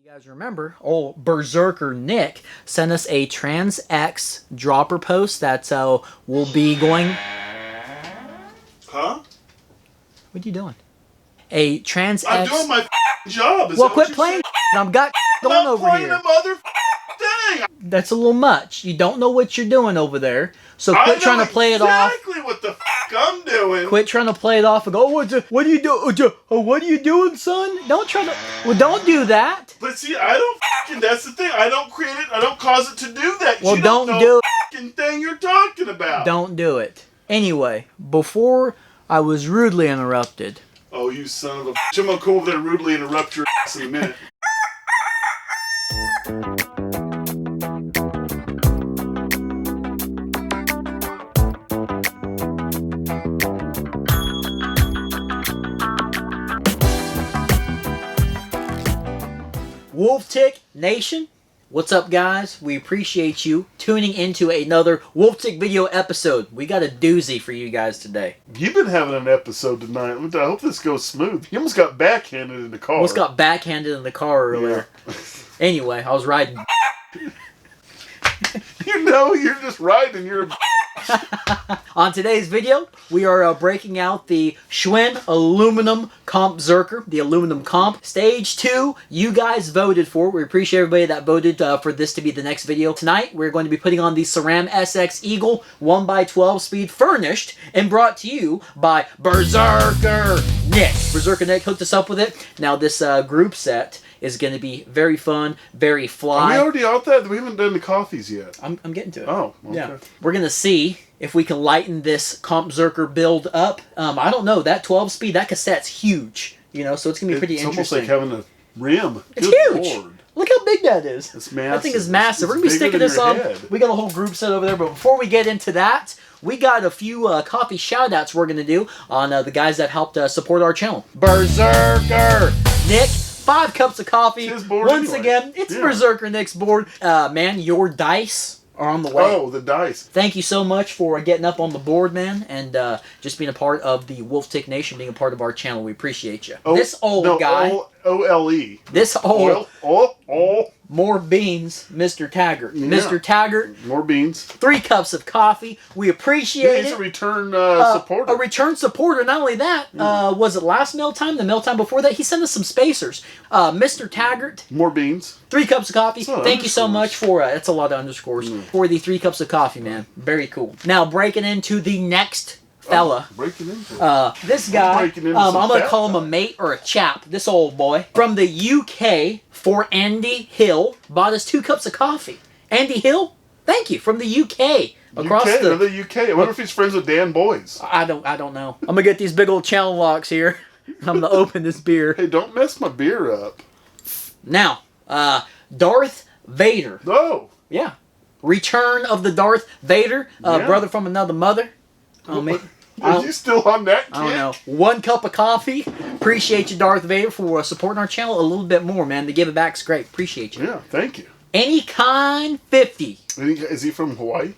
You guys remember, old Berserker Nick sent us a Trans X dropper post that will be going... Huh? What are you doing? A Trans X... I'm doing my job. Well, quit playing. I've got going over here. I'm playing a mother thing. That's a little much. You don't know what you're doing over there, so quit trying to play it off. Exactly what the I'm doing. Quit trying to play it off and go, what are you doing? What are you doing, son? Don't try to... Well, don't do that. But see, I don't that's the thing. I don't create it. I don't cause it to do that. Well, you don't know do the thing you're talking about. Don't do it. Anyway, before I was rudely interrupted. Oh, you son of a... I'm going to come over there and rudely interrupt your ass in a minute. Wolf Tick Nation, what's up, guys? We appreciate you tuning into another Wolf Tick video episode. We got a doozy for you guys today. You've been having an episode tonight. I hope this goes smooth. You almost got backhanded in the car. Almost got backhanded in the car earlier. Yeah. Anyway, I was riding. You know, you're just riding. You're On today's video, we are breaking out the Schwinn aluminum Compzerker, the aluminum comp. Stage 2, you guys voted for. We appreciate everybody that voted for this to be the next video. Tonight, we're going to be putting on the Sram SX Eagle 1x12 speed furnished and brought to you by Berserker Nick. Berserker Nick hooked us up with it. Now, this group set is going to be very fun, very fly. Are we already out that? We haven't done the coffees yet. I'm getting to it. Oh, okay. Yeah. We're going to see if we can lighten this Compzerker build up. I don't know. That 12-speed, that cassette's huge. You know, so it's going to be pretty interesting. It's almost like having a rim. It's Good huge. Lord. Look how big that is. It's massive. That thing is massive. We're going to be sticking this on. We got a whole group set over there. But before we get into that, we got a few coffee shout-outs we're going to do on the guys that helped support our channel. Berserker Nick. 5 cups of coffee. Once again, it's Berserker Nick's board. Man, your dice are on the way. Oh, the dice. Thank you so much for getting up on the board, man, and just being a part of the Wolf Tick Nation, being a part of our channel. We appreciate you. This old guy. O-L-E. This old. Oil. More beans, Mr. Taggart. Yeah. Mr. Taggart. More beans. 3 cups of coffee. We appreciate it. He's a return supporter. A return supporter. Not only that, was it last mail time? The mail time before that? He sent us some spacers. Mr. Taggart. More beans. 3 cups of coffee. Thank you so much for, that's a lot of underscores, for the 3 cups of coffee, man. Very cool. Now, breaking into the next fella. Breaking into this guy, I'm going to call him a mate or a chap. This old boy. From the UK for Andy Hill. Bought us 2 cups of coffee. Andy Hill, thank you. From the UK. Across the UK. I wonder if he's friends with Dan Boys. I don't know. I'm going to get these big old channel locks here. I'm going to open this beer. Hey, don't mess my beer up. Now, Darth Vader. Oh. Yeah. Return of the Darth Vader. Brother from another mother. Oh, man. Are you still on that kid? I don't know. 1 cup of coffee. Appreciate you, Darth Vader, for supporting our channel a little bit more, man. The give it back's great. Appreciate you. Yeah, thank you. Any Kind 50. Is he from Hawaii?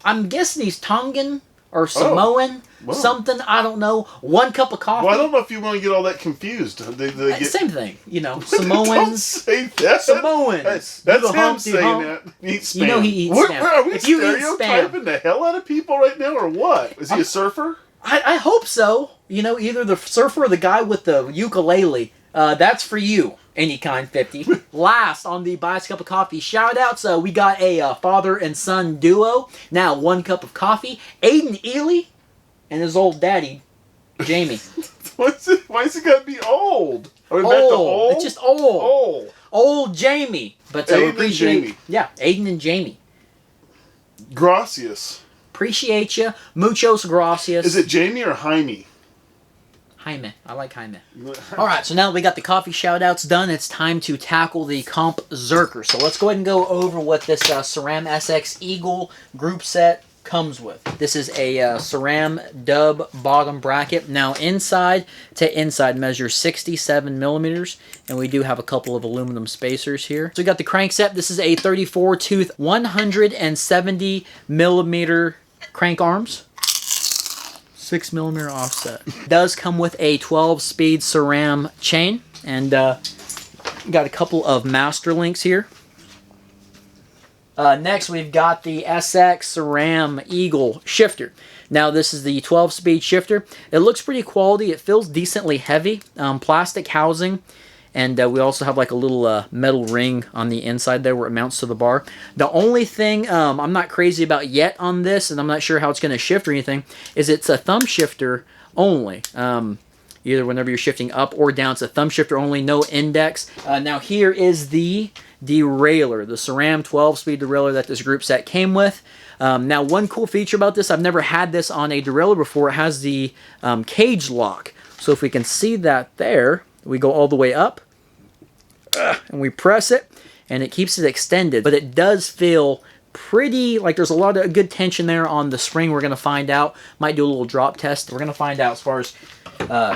I'm guessing he's Tongan or Samoan. Something, I don't know. 1 cup of coffee. Well, I don't know if you want to get all that confused. Same thing, you know. Samoans. Don't say that. Samoans. That's him saying that. He eats spam. You know he eats spam. Are we stereotyping the hell out of people right now, or what? Is he a surfer? I hope so. You know, either the surfer or the guy with the ukulele. That's for you. Any Kind 50. Last on the Buy Us a Cup of Coffee shout-outs, we got a father and son duo. Now, 1 cup of coffee. Aiden Ely and his old daddy, Jamie. Why is it got to be old? Are we back to old? It's just old. Old Jamie. But we appreciate Jamie. Yeah, Aiden and Jamie. Gracias. Appreciate you. Muchos gracias. Is it Jamie or Jaime? Jaime. I like Jaime. Alright, so now that we got the coffee shout-outs done, it's time to tackle the Compzerker. So let's go ahead and go over what this Sram SX Eagle group set comes with. This is a Sram dub bottom bracket. Now inside to inside measures 67 millimeters, and we do have a couple of aluminum spacers here. So we got the crank set. This is a 34 tooth 170 millimeter crank arms. 6mm offset. Does come with a 12-speed Sram chain, and Got a couple of master links here. Next, we've got the SX Sram Eagle shifter. Now, this is the 12-speed shifter. It looks pretty quality. It feels decently heavy. Plastic housing. And we also have like a little metal ring on the inside there where it mounts to the bar. The only thing I'm not crazy about yet on this, and I'm not sure how it's going to shift or anything, is it's a thumb shifter only. Either whenever you're shifting up or down, it's a thumb shifter only, no index. Now here is the derailleur, the Sram 12-speed derailleur that this group set came with. Now, one cool feature about this, I've never had this on a derailleur before, it has the cage lock. So if we can see that there, we go all the way up, and we press it, and it keeps it extended. But it does feel pretty, like there's a lot of good tension there on the spring. We're going to find out. Might do a little drop test. We're going to find out as far as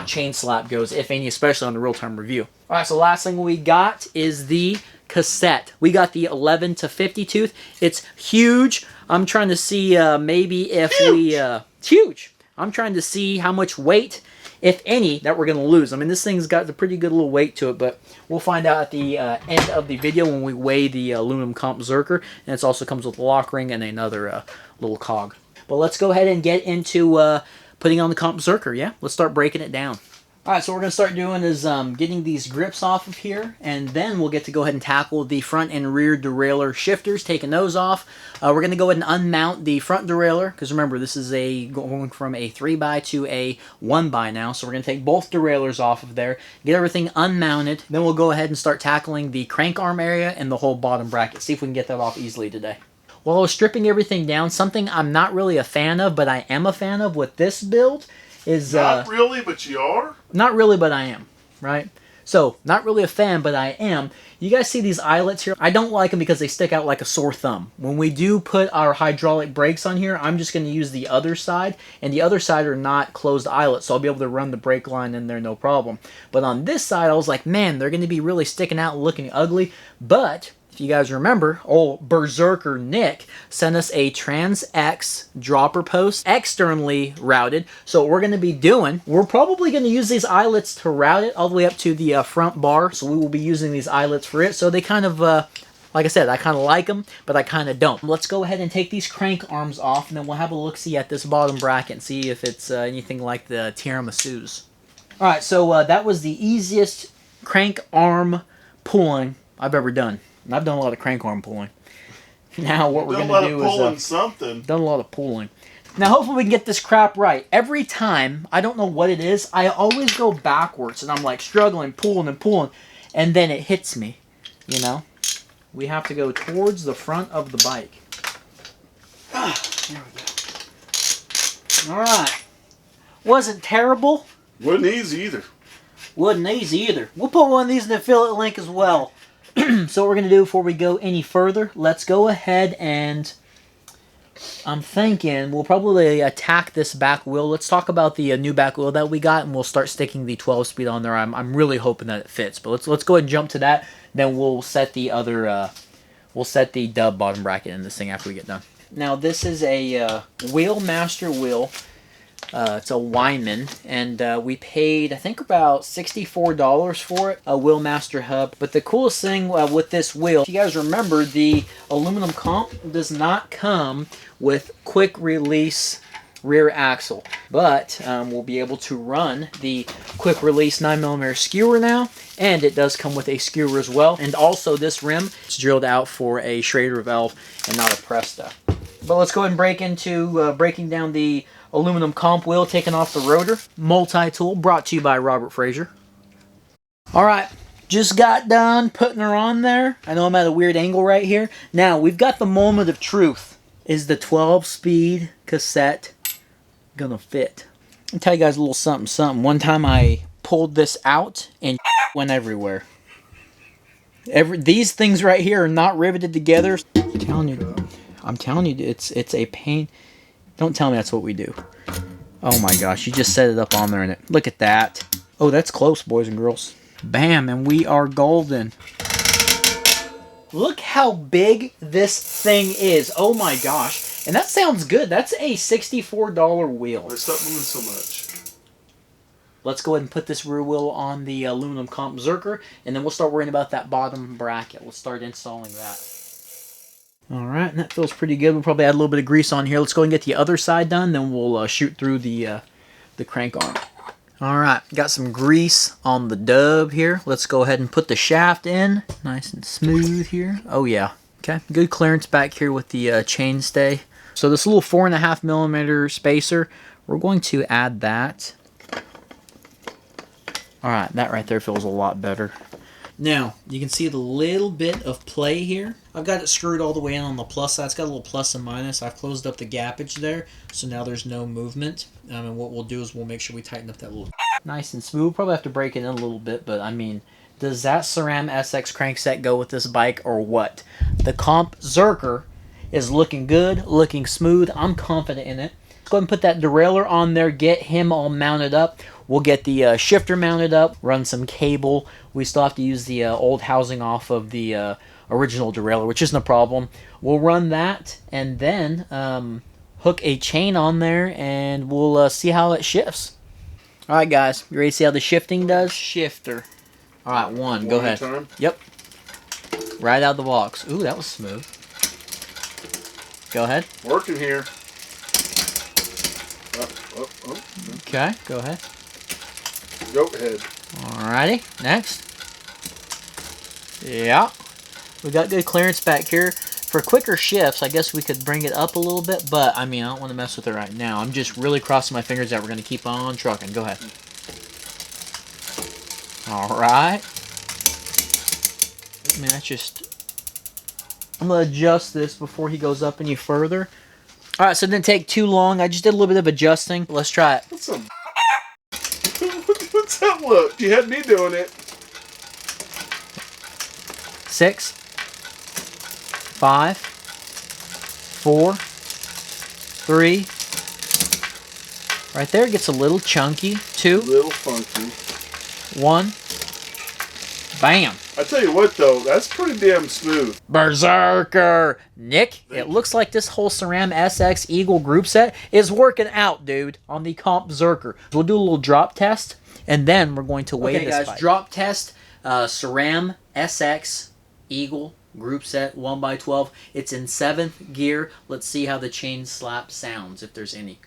chain slap goes, if any, especially on the real-time review. All right, so last thing we got is the cassette. We got the 11 to 50 tooth. It's huge. I'm trying to see maybe if it's huge. I'm trying to see how much weight, if any, that we're going to lose. I mean, this thing's got a pretty good little weight to it, but we'll find out at the end of the video when we weigh the aluminum Compzerker. And it also comes with a lock ring and another little cog. But let's go ahead and get into putting on the Compzerker, yeah? Let's start breaking it down. Alright, so what we're going to start doing is getting these grips off of here, and then we'll get to go ahead and tackle the front and rear derailleur shifters, taking those off. We're going to go ahead and unmount the front derailleur, because remember, this is going from a 3x to a 1x now, so we're going to take both derailleurs off of there, get everything unmounted, then we'll go ahead and start tackling the crank arm area and the whole bottom bracket, see if we can get that off easily today. While I was stripping everything down, something I'm not really a fan of, but I am a fan of with this build, is not really, but you are? Not really, but I am, right? So, not really a fan, but I am. You guys see these eyelets here? I don't like them because they stick out like a sore thumb. When we do put our hydraulic brakes on here, I'm just going to use the other side, and the other side are not closed eyelets, so I'll be able to run the brake line in there no problem. But on this side, I was like, man, they're going to be really sticking out and looking ugly, but if you guys remember, old Berserker Nick sent us a Trans X dropper post, externally routed. So what we're going to be doing, we're probably going to use these eyelets to route it all the way up to the front bar. So we will be using these eyelets for it. So they kind of, like I said, I kind of like them, but I kind of don't. Let's go ahead and take these crank arms off, and then we'll have a look-see at this bottom bracket and see if it's anything like the tiramisu's. All right, so that was the easiest crank arm pulling I've ever done. And I've done a lot of crank arm pulling. Now what we're going to do is done a lot of pulling. Now hopefully we can get this crap right. Every time, I don't know what it is, I always go backwards and I'm like struggling, pulling and pulling, and then it hits me, you know? We have to go towards the front of the bike. There we go. Alright. Wasn't terrible. Wasn't easy either. Wasn't easy either. We'll put one of these in the affiliate link as well. So what we're going to do before we go any further, let's go ahead and I'm thinking we'll probably attack this back wheel. Let's talk about the new back wheel that we got, and we'll start sticking the 12-speed on there. I'm really hoping that it fits, but let's go ahead and jump to that. Then we'll set the other we'll set the dub bottom bracket in this thing after we get done. Now this is a Wheel Master wheel. It's a Wyman, and we paid, I think, about $64 for it, a Wheelmaster hub. But the coolest thing with this wheel, if you guys remember, the aluminum comp does not come with quick release rear axle. But we'll be able to run the quick release 9mm skewer now, and it does come with a skewer as well. And also this rim is drilled out for a Schrader valve and not a Presta. But let's go ahead and break into breaking down the aluminum comp wheel, taking off the rotor. Multi-tool, brought to you by Robert Fraser. Alright, just got done putting her on there. I know I'm at a weird angle right here. Now, we've got the moment of truth. Is the 12-speed cassette gonna fit? I'll tell you guys a little something. One time I pulled this out and went everywhere. These things right here are not riveted together. I'm telling you, it's a pain. Don't tell me that's what we do. Oh my gosh, you just set it up on there and look at that. Oh, that's close, boys and girls. Bam, and we are golden. Look how big this thing is. Oh my gosh. And that sounds good. That's a $64 wheel. Stop moving so much. let's go ahead and put this rear wheel on the aluminum Compzerker, and then we'll start worrying about that bottom bracket. We'll start installing that. Alright, and that feels pretty good. We'll probably add a little bit of grease on here. Let's go and get the other side done, then we'll shoot through the crank arm. Alright, got some grease on the dub here. Let's go ahead and put the shaft in. Nice and smooth here. Oh yeah. Okay, good clearance back here with the chainstay. So this little 4.5mm spacer, we're going to add that. Alright, that right there feels a lot better. Now, you can see the little bit of play here. I've got it screwed all the way in on the plus side. It's got a little plus and minus. I've closed up the gappage there, so now there's no movement. And what we'll do is we'll make sure we tighten up that little... Nice and smooth. Probably have to break it in a little bit, but I mean, does that Sram SX crankset go with this bike or what? The Compzerker is looking good, looking smooth. I'm confident in it. Go ahead and put that derailleur on there, get him all mounted up. We'll get the shifter mounted up, run some cable. We still have to use the old housing off of the original derailleur, which isn't a problem. We'll run that and then hook a chain on there, and we'll see how it shifts. All right, guys, you ready to see how the shifting does? Shifter. All right, go ahead. Time? Yep. Right out of the box. Ooh, that was smooth. Go ahead. Working here. Okay, go ahead. Go ahead. Alrighty, next. Yeah. We got good clearance back here. For quicker shifts, I guess we could bring it up a little bit, but I mean, I don't want to mess with it right now. I'm just really crossing my fingers that we're going to keep on trucking. Go ahead. Alright. I mean, that's just... I'm going to adjust this before he goes up any further. Alright, so it didn't take too long. I just did a little bit of adjusting. Let's try it. What's up? What's that look? You had me doing it. 6, 5, 4, 3. Right there, it gets a little chunky. 2. Little funky. 1. Bam. I tell you what, though, that's pretty damn smooth. Berserker. Nick, it looks like this whole Sram SX Eagle group set is working out, dude, on the Compzerker. We'll do a little drop test, and then we're going to weigh this bike. Drop test, Sram SX Eagle group set 1x12. It's in 7th gear. Let's see how the chain slap sounds, if there's any.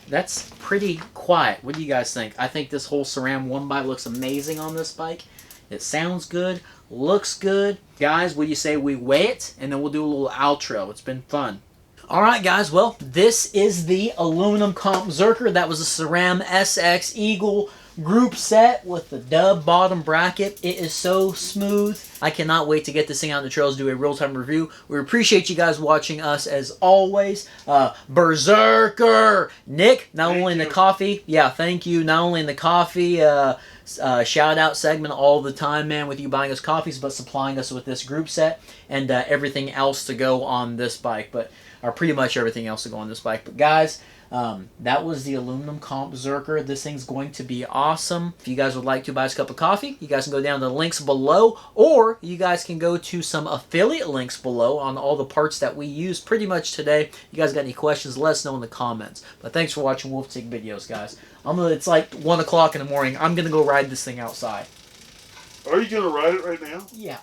That's pretty quiet. What do you guys think? I think this whole Sram 1x looks amazing on this bike. It sounds good, looks good. Guys, what do you say we weigh it, and then we'll do a little outro. It's been fun. Alright guys, well, this is the aluminum Compzerker. That was a Sram SX Eagle group set with the dub bottom bracket. It is so smooth. I cannot wait to get this thing out in the trails, do a real-time review. We appreciate you guys watching us as always. Berserker! Nick, not only in the coffee, yeah, thank you, not only in the coffee shout-out segment all the time, man, with you buying us coffees, but supplying us with this group set and everything else to go on this bike, or pretty much everything else to go on this bike. But guys, that was the aluminum Compzerker. This thing's going to be awesome. If you guys would like to buy us a cup of coffee, you guys can go down to the links below, or you guys can go to some affiliate links below on all the parts that we use pretty much today. You guys got any questions, let us know in the comments. But thanks for watching Wolftick videos, guys. It's like 1 o'clock in the morning. I'm going to go ride this thing outside. Are you going to ride it right now? Yeah.